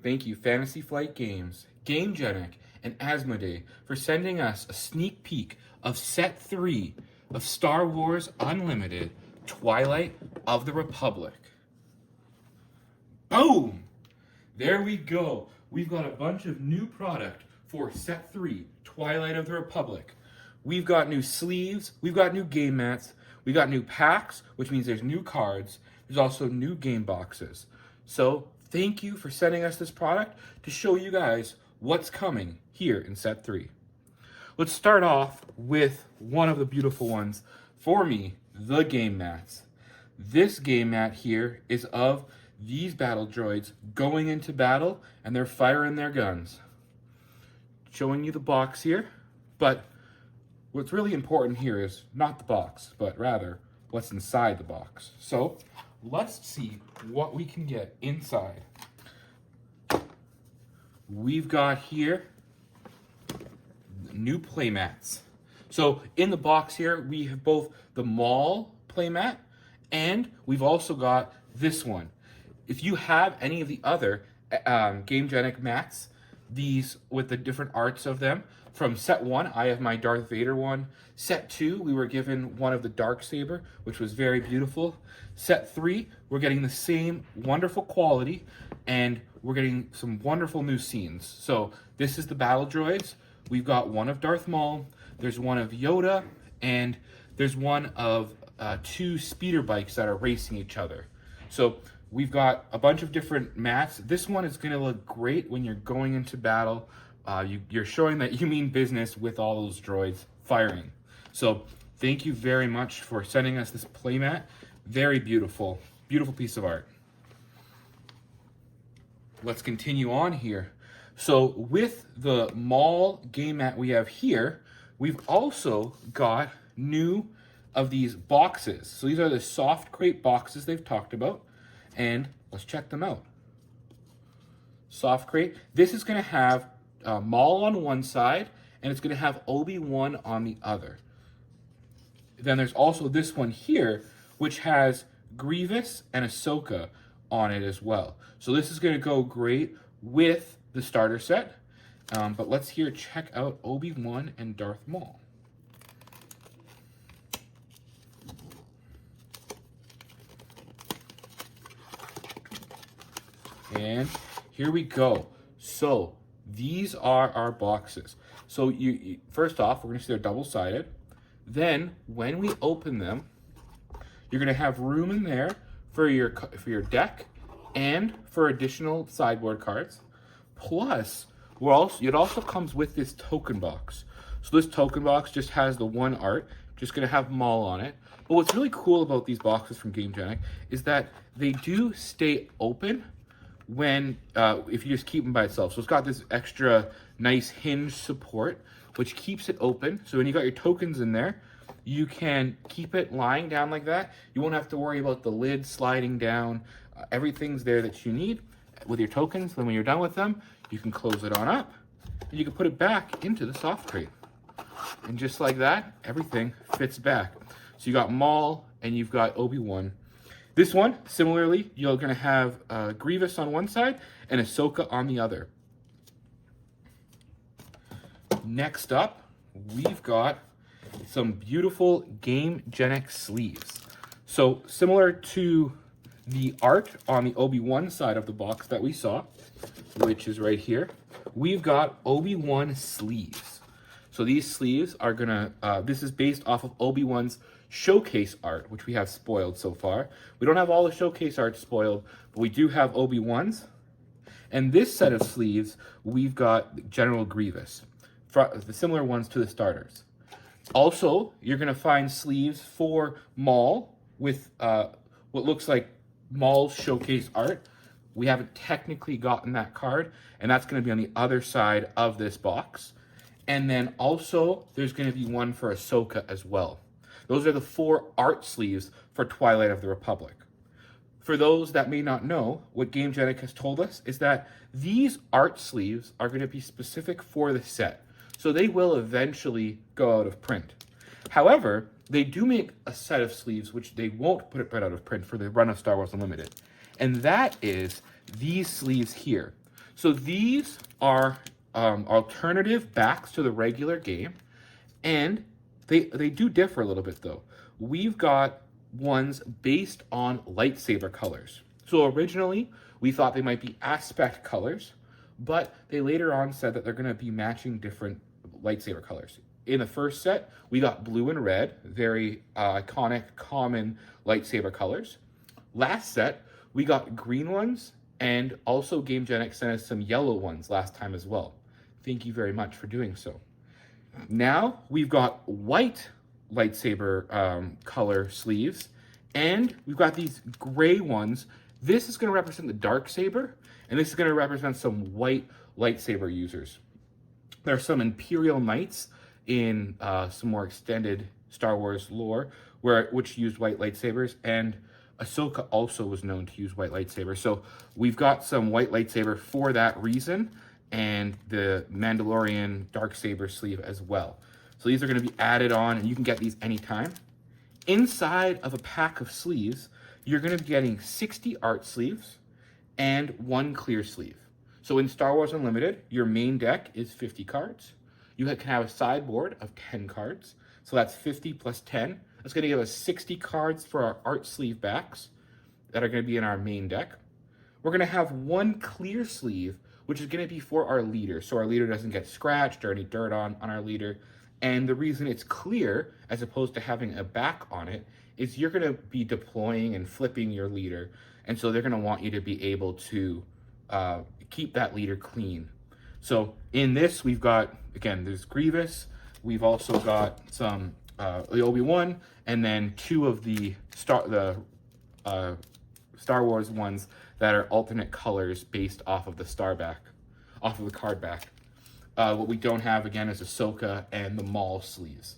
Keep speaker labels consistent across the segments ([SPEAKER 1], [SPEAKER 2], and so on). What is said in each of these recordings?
[SPEAKER 1] Thank you, Fantasy Flight Games, Gamegenic and Asmodee, for sending us a sneak peek of Set 3 of Star Wars Unlimited Twilight of the Republic. Boom! There we go. We've got a bunch of new product for Set 3, Twilight of the Republic. We've got new sleeves, we've got new game mats, we got new packs, which means there's new cards, there's also new game boxes. So, thank you for sending us this product to show you guys what's coming here in Set 3. Let's start off with one of the beautiful ones for me, the game mats. This game mat here is of these battle droids going into battle and they're firing their guns. Showing you the box here, but what's really important here is not the box, but rather what's inside the box. So let's see what we can get inside. We've got here new playmats. So in the box here, we have both the Maul playmat and we've also got this one. If you have any of the other Gamegenic mats, these with the different arts of them, from Set 1, I have my Darth Vader one. Set 2, we were given one of the Darksaber, which was very beautiful. Set 3, we're getting the same wonderful quality, and we're getting some wonderful new scenes. So this is the battle droids. We've got one of Darth Maul, there's one of Yoda, and there's one of two speeder bikes that are racing each other. So we've got a bunch of different mats. This one is going to look great when you're going into battle. You're showing that you mean business with all those droids firing. So thank you very much for sending us this playmat. Very beautiful, beautiful piece of art. Let's continue on here. So with the Maul game mat we have here, we've also got new of these boxes. So these are the soft crate boxes they've talked about. And let's check them out. Soft crate. This is going to have Maul on one side, and it's going to have Obi-Wan on the other. Then there's also this one here, which has Grievous and Ahsoka on it as well. So this is going to go great with the starter set. But let's here check out Obi-Wan and Darth Maul. And here we go. So these are our boxes. So you first off, we're going to see they're double-sided. Then when we open them, you're going to have room in there for your deck and for additional sideboard cards. Plus, it also comes with this token box. So this token box just has the one art, just going to have Maul on it. But what's really cool about these boxes from Gamegenic is that they do stay open when if you just keep them by itself. So it's got this extra nice hinge support, which keeps it open. So when you got your tokens in there, you can keep it lying down like that. You won't have to worry about the lid sliding down. Everything's there that you need with your tokens. Then when you're done with them, you can close it on up and you can put it back into the soft crate. And just like that, everything fits back. So you got Maul and you've got Obi-Wan. This one, similarly, you're going to have Grievous on one side and Ahsoka on the other. Next up, we've got some beautiful Gamegenic sleeves. So similar to the art on the Obi-Wan side of the box that we saw, which is right here, we've got Obi-Wan sleeves. So these sleeves are going to, this is based off of Obi-Wan's showcase art, which we have spoiled so far. We don't have all the showcase art spoiled, but we do have Obi-Wan's. And this set of sleeves, we've got General Grievous, the similar ones to the starters. Also, you're going to find sleeves for Maul with what looks like Maul's showcase art. We haven't technically gotten that card, and that's going to be on the other side of this box. And then also, there's going to be one for Ahsoka as well. Those are the 4 art sleeves for Twilight of the Republic. For those that may not know, what Gamegenic has told us is that these art sleeves are going to be specific for the set. So they will eventually go out of print. However, they do make a set of sleeves which they won't put it right out of print for the run of Star Wars Unlimited. And that is these sleeves here. So these are alternative backs to the regular game, and they do differ a little bit though. We've got ones based on lightsaber colors. So originally we thought they might be aspect colors, but they later on said that they're going to be matching different lightsaber colors. In the first set, we got blue and red, very iconic, common lightsaber colors. Last set, we got green ones, and also Gamegenic sent us some yellow ones last time as well. Thank you very much for doing so. Now we've got white lightsaber color sleeves, and we've got these gray ones. This is going to represent the dark saber, and this is going to represent some white lightsaber users. There are some Imperial Knights in some more extended Star Wars lore, which used white lightsabers, and Ahsoka also was known to use white lightsabers. So we've got some white lightsaber for that reason, and the Mandalorian dark saber sleeve as well. So these are going to be added on, and you can get these anytime. Inside of a pack of sleeves, you're going to be getting 60 art sleeves and 1 clear sleeve. So in Star Wars Unlimited, your main deck is 50 cards. You can have a sideboard of 10 cards. So that's 50 plus 10. That's going to give us 60 cards for our art sleeve backs that are going to be in our main deck. We're going to have 1 clear sleeve, which is going to be for our leader. So our leader doesn't get scratched or any dirt on our leader. And the reason it's clear, as opposed to having a back on it, is you're going to be deploying and flipping your leader. And so they're going to want you to be able to keep that leader clean. So in this, we've got, again, there's Grievous. We've also got some the Obi-Wan, and then 2 of the Star Wars ones that are alternate colors based off of the off of the card back. What we don't have, again, is Ahsoka and the Maul sleeves.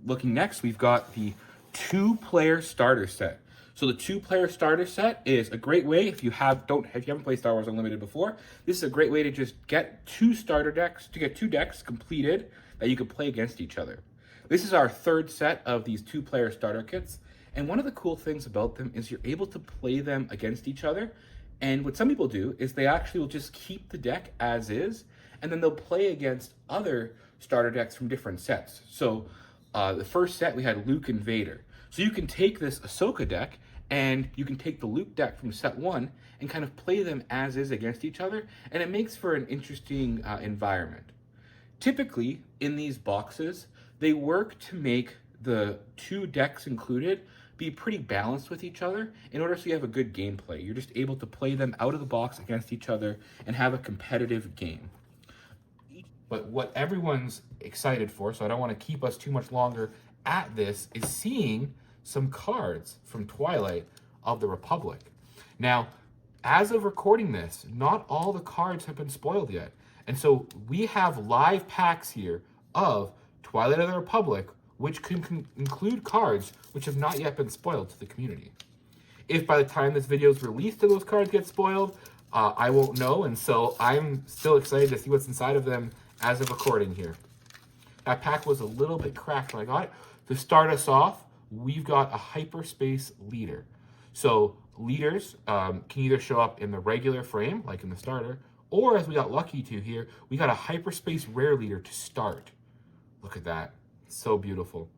[SPEAKER 1] Looking next, we've got the 2-player starter set. So the 2-player starter set is a great way if you haven't played Star Wars Unlimited before. This is a great way to just get 2 decks completed that you can play against each other. This is our 3rd set of these 2-player starter kits, and one of the cool things about them is you're able to play them against each other. And what some people do is they actually will just keep the deck as is, and then they'll play against other starter decks from different sets. So the first set we had Luke and Vader. So you can take this Ahsoka deck and you can take the Luke deck from set 1 and kind of play them as is against each other, and it makes for an interesting environment. Typically, in these boxes, they work to make the 2 decks included be pretty balanced with each other in order so you have a good gameplay. You're just able to play them out of the box against each other and have a competitive game. But what everyone's excited for, so I don't want to keep us too much longer at this, is seeing some cards from Twilight of the Republic. Now, as of recording this, not all the cards have been spoiled yet. And so we have live packs here of Twilight of the Republic, which can include cards which have not yet been spoiled to the community. If by the time this video is released those cards get spoiled, I won't know, and so I'm still excited to see what's inside of them as of recording here. That pack was a little bit cracked when I got it. To start us off, we've got a hyperspace leader. So leaders can either show up in the regular frame, like in the starter, or as we got lucky to here, we got a hyperspace rare leader to start. Look at that. So beautiful.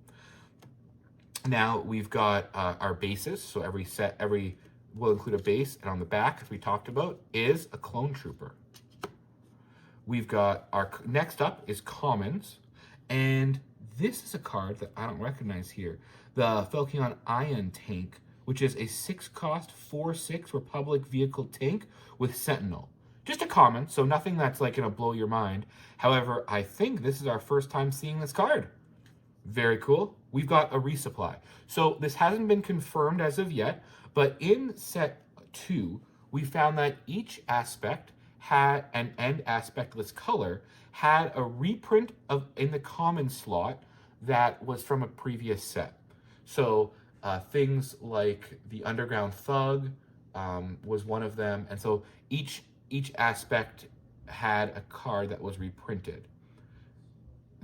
[SPEAKER 1] Now we've got our bases. So every set will include a base, and on the back, as we talked about, is a clone trooper. We've got our next up is commons, and this is a card that I don't recognize here. The Falcon Ion tank, which is a 6-cost 4/6 Republic vehicle tank with Sentinel. Just a common, so nothing that's like gonna blow your mind. However, I think this is our first time seeing this card. Very cool. We've got a resupply. So this hasn't been confirmed as of yet, but in set 2, we found that each aspect had an end aspectless color had a reprint of in the common slot that was from a previous set. So things like the Underground Thug was one of them, and so each aspect had a card that was reprinted.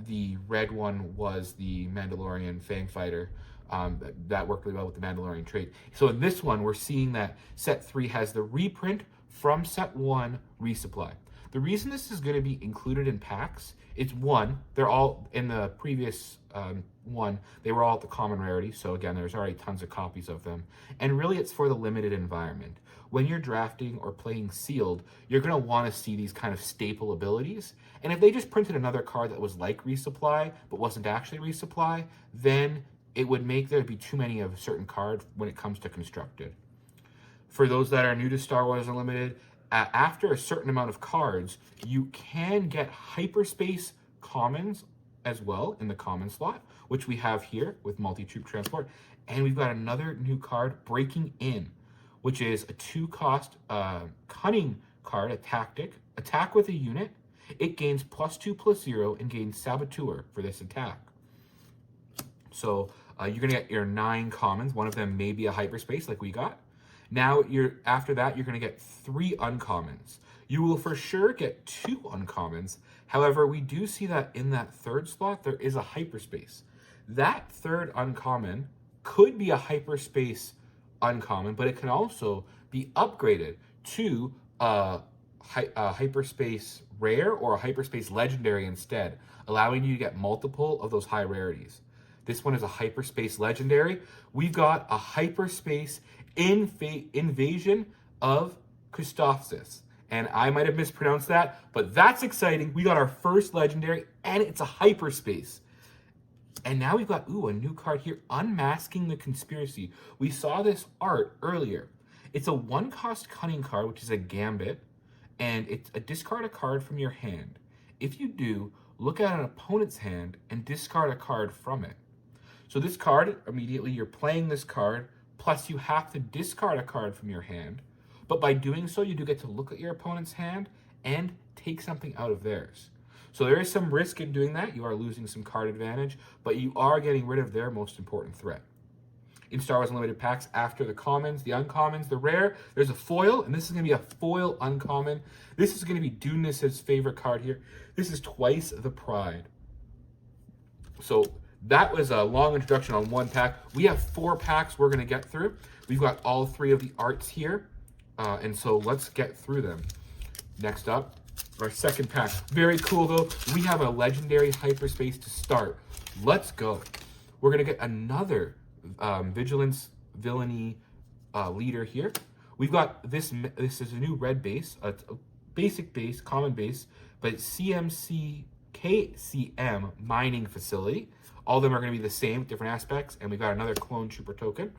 [SPEAKER 1] The red one was the Mandalorian Fang Fighter. That worked really well with the Mandalorian trait. So in this one, we're seeing that set 3 has the reprint from set 1 resupply. The reason this is going to be included in packs, it's one, they're all in the previous one, they were all at the common rarity, so again, there's already tons of copies of them. And really, it's for the limited environment. When you're drafting or playing sealed, you're going to want to see these kind of staple abilities. And if they just printed another card that was like resupply, but wasn't actually resupply, then it would make there be too many of a certain card when it comes to constructed. For those that are new to Star Wars Unlimited, after a certain amount of cards, you can get hyperspace commons as well in the common slot, which we have here with multi-troop transport. And we've got another new card, Breaking In, which is a 2-cost cunning card, a tactic. Attack with a unit. It gains +2/+0 and gains Saboteur for this attack. So you're going to get your 9 commons. One of them may be a hyperspace like we got. Now, after that, you're going to get 3 uncommons. You will for sure get 2 uncommons. However, we do see that in that 3rd slot, there is a hyperspace. That 3rd uncommon could be a hyperspace uncommon, but it can also be upgraded to a hyperspace rare or a hyperspace legendary instead, allowing you to get multiple of those high rarities. This one is a hyperspace legendary. We've got a hyperspace invasion of Christophsis. And I might have mispronounced that, but that's exciting. We got our first legendary, and it's a hyperspace. And now we've got, a new card here, Unmasking the Conspiracy. We saw this art earlier. It's a 1-cost cunning card, which is a gambit, and it's a discard a card from your hand. If you do, look at an opponent's hand and discard a card from it. So this card, immediately you're playing this card, plus you have to discard a card from your hand. But by doing so, you do get to look at your opponent's hand and take something out of theirs. So there is some risk in doing that. You are losing some card advantage, but you are getting rid of their most important threat. In Star Wars Unlimited packs, after the commons, the uncommons, the rare, there's a foil, and this is going to be a foil uncommon. This is going to be Dunas' favorite card here. This is Twice the Pride. So that was a long introduction on one pack. We have 4 packs we're going to get through. We've got all 3 of the arts here, and so let's get through them. Next up, our second pack. Very cool, though. We have a legendary hyperspace to start. Let's go. We're going to get another vigilance villainy leader here. We've got this is a new red base, a basic base, common base, but it's KCM mining facility. All of them are going to be the same, different aspects, and we've got another clone trooper token.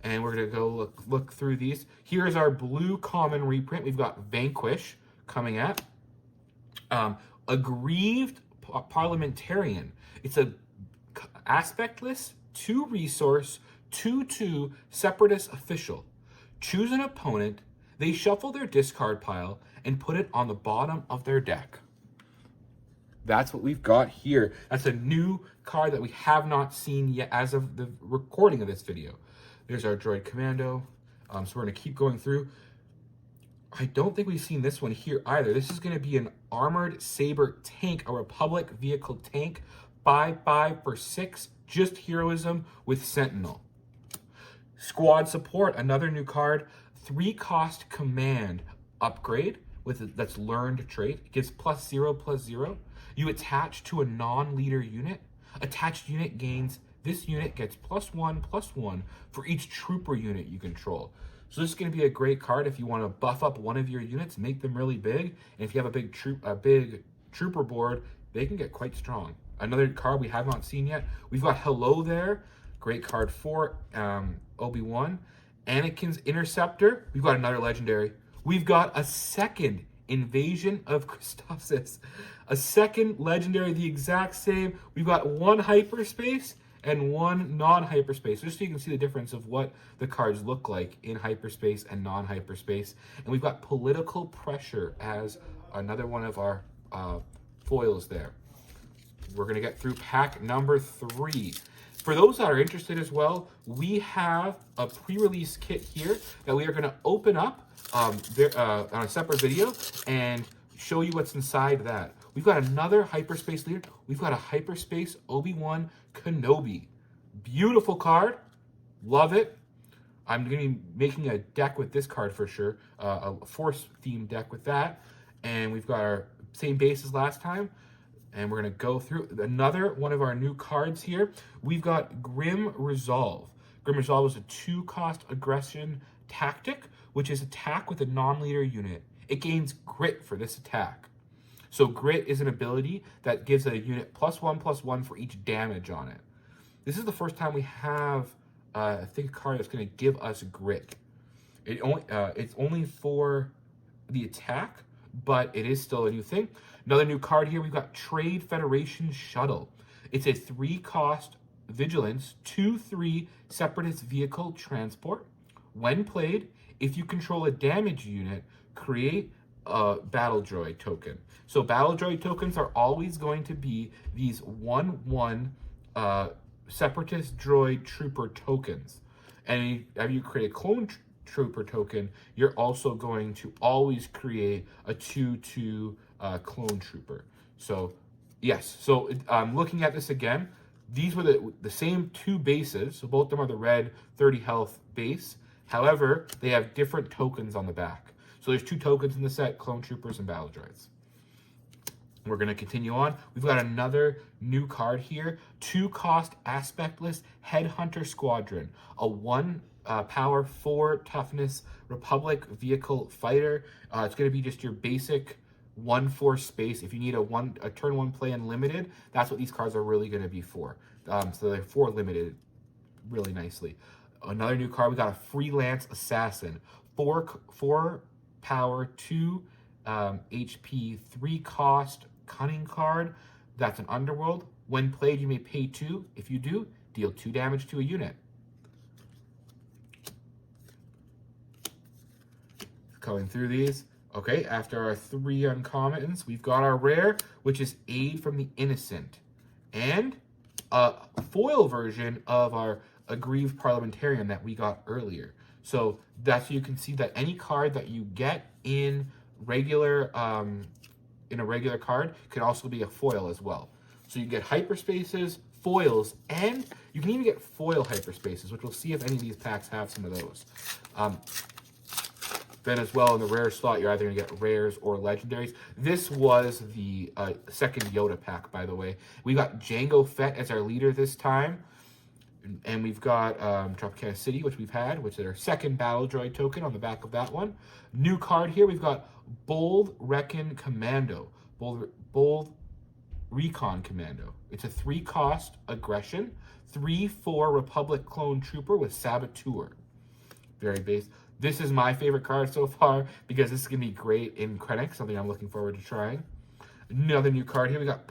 [SPEAKER 1] And we're going to go look through these. Here's our blue common reprint. We've got Vanquish coming at. Aggrieved Parliamentarian. It's a aspectless, 2 resource, 2/2 separatist official. Choose an opponent. They shuffle their discard pile and put it on the bottom of their deck. That's what we've got here. That's a new card that we have not seen yet as of the recording of this video. There's our droid commando. So we're going to keep going through. I don't think we've seen this one here either. This is going to be an armored saber tank, a Republic vehicle tank, 5/5 for 6, just heroism with Sentinel. Squad support, another new card, 3-cost command upgrade that's learned trait. It gives +0/+0. You attach to a non-leader unit. Attached unit gains. This unit gets +1/+1 for each trooper unit you control. So this is going to be a great card if you want to buff up one of your units, make them really big, and if you have a big trooper board, they can get quite strong. Another card we have not seen yet. We've got Hello There, great card for Obi-Wan. Anakin's Interceptor. We've got another legendary. We've got a second Invasion of Christophsis. A second legendary, the exact same. We've got 1 hyperspace and 1 non-hyperspace, just so you can see the difference of what the cards look like in hyperspace and non-hyperspace. And we've got Political Pressure as another one of our foils there. We're going to get through pack number 3. For those that are interested as well, we have a pre-release kit here that we are going to open up on a separate video and show you what's inside that. We've got another hyperspace leader. We've got a hyperspace Obi-Wan Kenobi. Beautiful card. Love it. I'm going to be making a deck with this card for sure, a Force-themed deck with that. And we've got our same base as last time. And we're going to go through another one of our new cards here. We've got Grim Resolve. Grim Resolve is a 2-cost aggression tactic, which is attack with a non-leader unit. It gains Grit for this attack. So Grit is an ability that gives a unit +1/+1 for each damage on it. This is the first time we have, I think, a card that's going to give us Grit. It's only for the attack, but it is still a new thing. Another new card here, we've got Trade Federation Shuttle. It's a 3-cost Vigilance, 2/3 Separatist Vehicle Transport. When played, if you control a damage unit, create a Battle Droid token. So Battle Droid tokens are always going to be these 1/1 Separatist Droid Trooper tokens. And if you create a Clone Trooper token, you're also going to always create a 2/2 Clone Trooper. So yes, so I'm looking at this again. These were the same 2 bases, so both of them are the red 30 health base. However, they have different tokens on the back. So there's 2 tokens in the set, Clone Troopers and Battle Droids. We're going to continue on. We've got another new card here. 2-cost Aspectless Headhunter Squadron. A 1 power, 4 toughness Republic Vehicle Fighter. It's going to be just your basic 1/4 space. If you need a turn 1 play unlimited, that's what these cards are really going to be for. So they're 4 limited really nicely. Another new card, we got a Freelance Assassin. 4 power, 2 HP, 3-cost Cunning card. That's an Underworld. When played, you may pay 2. If you do, deal 2 damage to a unit. Going through these. Okay, after our 3 uncommons, we've got our rare, which is Aid from the Innocent. And a foil version of our Aggrieved Parliamentarian that we got earlier. So that's so you can see that any card that you get in a regular card can also be a foil as well. So you get hyperspaces, foils, and you can even get foil hyperspaces, which we'll see if any of these packs have some of those. Then as well, in the rare slot, you're either going to get rares or legendaries. This was the second Yoda pack, by the way. We got Jango Fett as our leader this time. And we've got Tropicana City, which we've had, which is our second Battle Droid token on the back of that one. New card here, we've got Bold Recon Commando. Bold Recon Commando. It's a 3-cost aggression, 3/4 Republic Clone Trooper with Saboteur. Very base. This is my favorite card so far because this is going to be great in Krennic, something I'm looking forward to trying. Another new card here, we got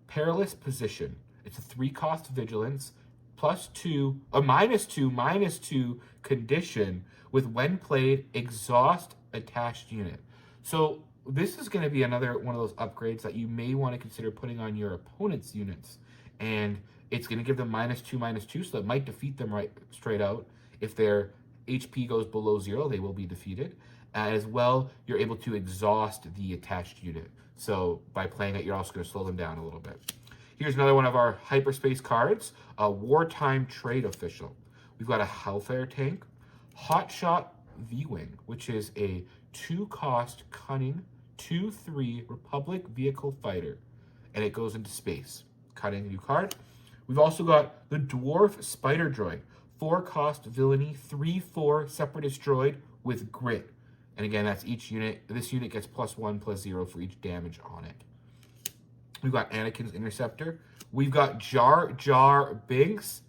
[SPEAKER 1] Perilous Position. It's a 3-cost Vigilance, +2, a -2 condition with when played, exhaust attached unit. So this is going to be another one of those upgrades that you may want to consider putting on your opponent's units. And it's going to give them -2/-2, so it might defeat them right straight out. If their HP goes below 0, they will be defeated. As well, you're able to exhaust the attached unit. So by playing it, you're also going to slow them down a little bit. Here's another one of our hyperspace cards, a Wartime Trade Official. We've got a Hellfire Tank, Hotshot V-Wing, which is a 2-cost Cunning, 2/3 Republic Vehicle Fighter, and it goes into space. Cunning, new card. We've also got the Dwarf Spider Droid, 4-cost Villainy, 3/4 Separatist Droid with Grit. And again, that's each unit. This unit gets +1/+0 for each damage on it. We've got Anakin's Interceptor. We've got Jar Jar Binks.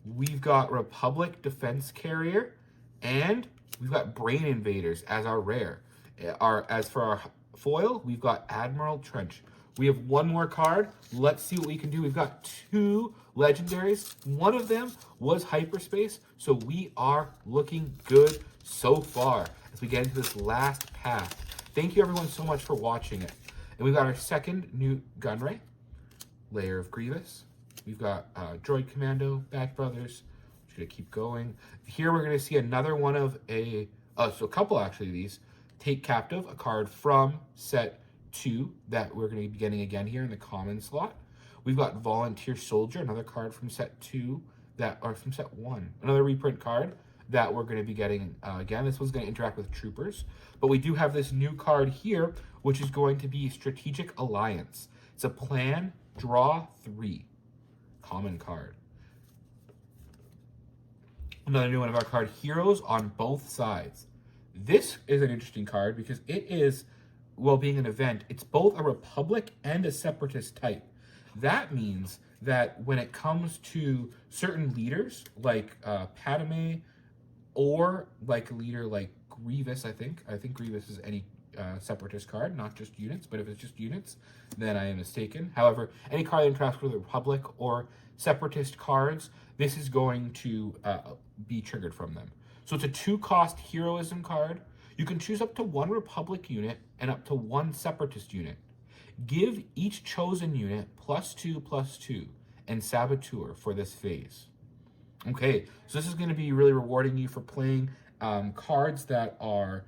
[SPEAKER 1] We've got Republic Defense Carrier. And we've got Brain Invaders as our rare. As for our foil, we've got Admiral Trench. We have one more card. Let's see what we can do. We've got 2 legendaries. One of them was hyperspace, so we are looking good so far as we get into this last pack. Thank you everyone so much for watching it. And we've got our second new Gunray, Layer of Grievous. We've got Droid Commando, Back Brothers. Just gonna keep going. Here we're gonna see another one of a couple actually of these. Take Captive, a card from set 2 that we're gonna be getting again here in the common slot. We've got Volunteer Soldier, another card from set 2 from set 1. Another reprint card. that we're going to be getting again. This one's going to interact with troopers, but we do have this new card here, which is going to be Strategic Alliance. It's a plan, draw 3, common card. Another new one of our card, Heroes on Both Sides. This is an interesting card because it is, well, being an event, it's both a Republic and a Separatist type. That means that when it comes to certain leaders, like Padme, or like a leader like Grievous, I think Grievous is any Separatist card, not just units, but if it's just units, then I am mistaken. However, any card that interacts with the Republic or Separatist cards, this is going to be triggered from them. So it's a 2-cost heroism card. You can choose up to 1 Republic unit and up to 1 Separatist unit. Give each chosen unit +2/+2 and Saboteur for this phase. Okay, so this is going to be really rewarding you for playing cards that are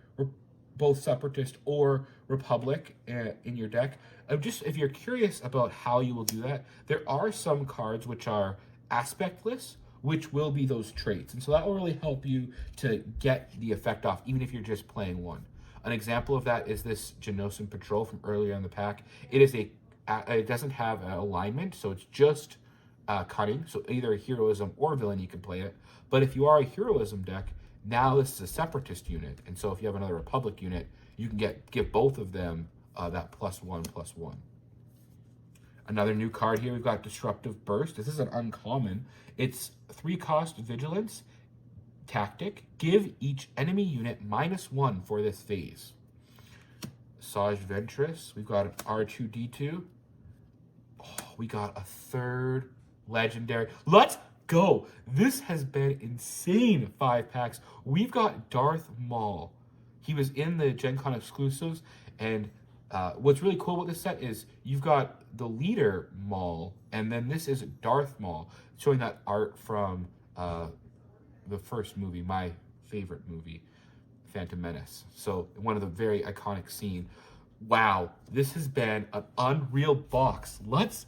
[SPEAKER 1] both Separatist or Republic in your deck. Just if you're curious about how you will do that, there are some cards which are aspectless, which will be those traits. And so that will really help you to get the effect off, even if you're just playing one. An example of that is this Genosin Patrol from earlier in the pack. It doesn't have an alignment, so it's just cutting. So either a heroism or villain, you can play it. But if you are a heroism deck, now this is a Separatist unit. And so if you have another Republic unit, you can give both of them that +1/+1. Another new card here, we've got Disruptive Burst. This is an uncommon. It's 3-cost Vigilance, Tactic. Give each enemy unit -1 for this phase. Sage Ventress. We've got an R2-D2. Oh, we got a 3rd legendary. Let's go. This has been insane 5 packs. We've got Darth Maul. He was in the Gen Con exclusives, and what's really cool about this set is you've got the leader Maul, and then this is Darth Maul, showing that art from the first movie, my favorite movie, Phantom Menace. So one of the very iconic scene. Wow, this has been an unreal box. Let's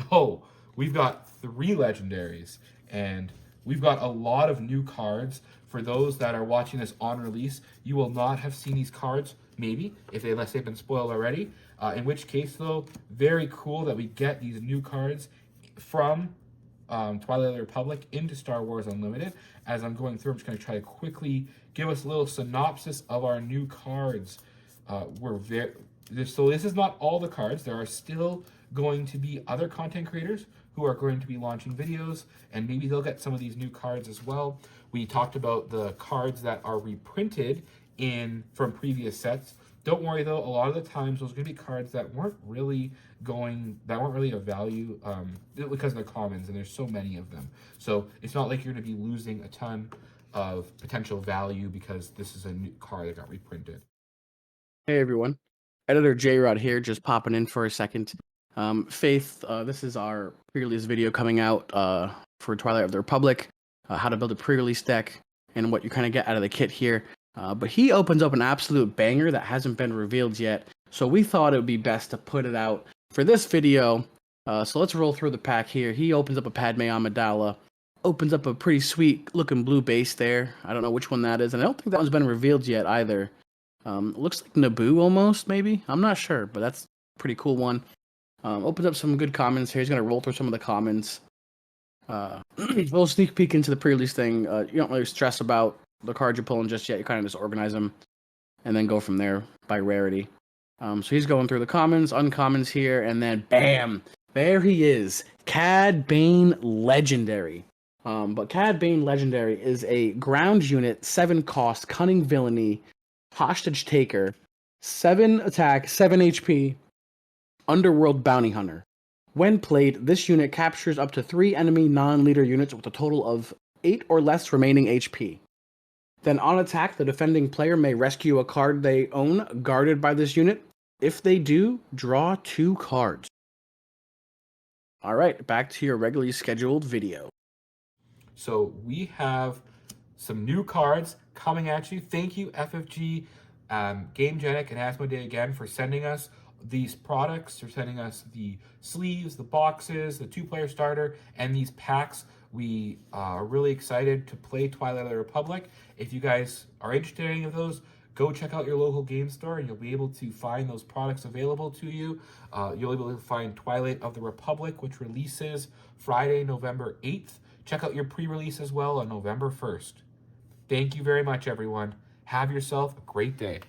[SPEAKER 1] go. We've got 3 legendaries, and we've got a lot of new cards. For those that are watching this on release, you will not have seen these cards, maybe, unless they've been spoiled already. In which case, though, very cool that we get these new cards from Twilight of the Republic into Star Wars Unlimited. As I'm going through, I'm just going to try to quickly give us a little synopsis of our new cards. So this is not all the cards. There are still going to be other content creators who are going to be launching videos, and maybe they'll get some of these new cards as well. We talked about the cards that are reprinted from previous sets. Don't worry though, a lot of the times those are going to be cards that weren't really of value because they're commons, and there's so many of them. So it's not like you're going to be losing a ton of potential value because this is a new card that got reprinted.
[SPEAKER 2] Hey everyone, Editor J-Rod here, just popping in for a second. Faith, this is our pre-release video coming out for Twilight of the Republic, how to build a pre-release deck, and what you kind of get out of the kit here. But he opens up an absolute banger that hasn't been revealed yet, so we thought it would be best to put it out for this video. So let's roll through the pack here. He opens up a Padme Amidala, opens up a pretty sweet looking blue base there. I don't know which one that is, and I don't think that one's been revealed yet either. Looks like Naboo almost, maybe? I'm not sure, but that's a pretty cool one. Opens up some good commons here. He's going to roll through some of the commons. A little sneak peek into the pre-release thing. You don't really stress about the cards you're pulling just yet. You kind of just organize them and then go from there by rarity. So he's going through the commons, uncommons here, and then bam! There he is. Cad Bane Legendary. But Cad Bane Legendary is a ground unit, 7-cost, cunning villainy, hostage taker, 7 attack, 7 HP, underworld bounty hunter. When played, this unit captures up to 3 enemy non-leader units with a total of 8 or less remaining HP. Then on attack, the defending player may rescue a card they own guarded by this unit. If they do, draw 2 cards. Alright, back to your regularly scheduled video.
[SPEAKER 1] So we have some new cards coming at you. Thank you, FFG, Gamegenic and Asmodee again for sending us these products. For sending us the sleeves, the boxes, the 2-player starter, and these packs. We are really excited to play Twilight of the Republic. If you guys are interested in any of those, go check out your local game store and you'll be able to find those products available to you. You'll be able to find Twilight of the Republic, which releases Friday, November 8th. Check out your pre-release as well on November 1st. Thank you very much, everyone. Have yourself a great day.